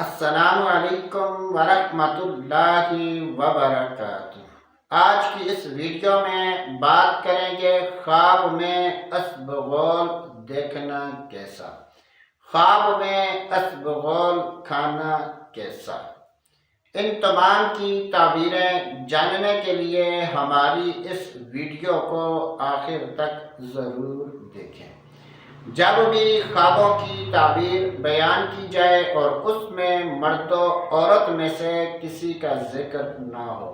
السلام علیکم ورحمۃ اللہ وبرکاتہ۔ آج کی اس ویڈیو میں بات کریں گے خواب میں اسبغول دیکھنا کیسا، خواب میں اسبغول کھانا کیسا۔ ان تمام کی تعبیریں جاننے کے لیے ہماری اس ویڈیو کو آخر تک ضرور دیکھیں۔ جب بھی خوابوں کی تعبیر بیان کی جائے اور اس میں مرد و عورت میں سے کسی کا ذکر نہ ہو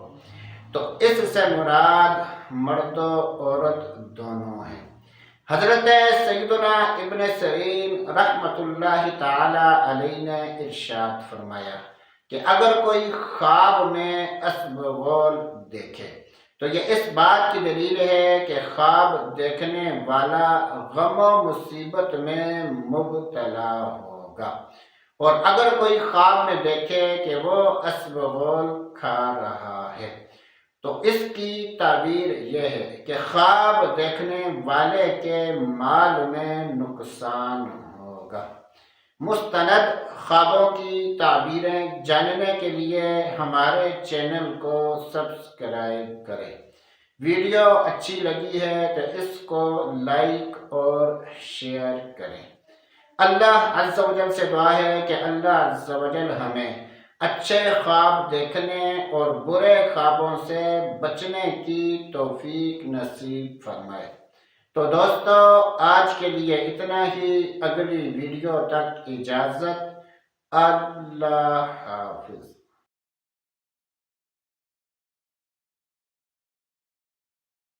تو اس سے مراد مرد و عورت دونوں ہیں۔ حضرت سیدنا ابن سیرین رحمۃ اللہ تعالی علیہ نے ارشاد فرمایا کہ اگر کوئی خواب میں اسبغول دیکھے تو یہ اس بات کی دلیل ہے کہ خواب دیکھنے والا غم و مصیبت میں مبتلا ہوگا، اور اگر کوئی خواب میں دیکھے کہ وہ اسبغول کھا رہا ہے تو اس کی تعبیر یہ ہے کہ خواب دیکھنے والے کے مال میں نقصان ہوگا۔ مستند خوابوں کی تعبیریں جاننے کے لیے ہمارے چینل کو سبسکرائب کریں۔ ویڈیو اچھی لگی ہے تو اس کو لائک اور شیئر کریں۔ اللہ عز و جل سے دعا ہے کہ اللہ عز و جل ہمیں اچھے خواب دیکھنے اور برے خوابوں سے بچنے کی توفیق نصیب فرمائے۔ تو دوستو آج کے لیے اتنا ہی، اگلی ویڈیو تک اجازت، اللہ حافظ۔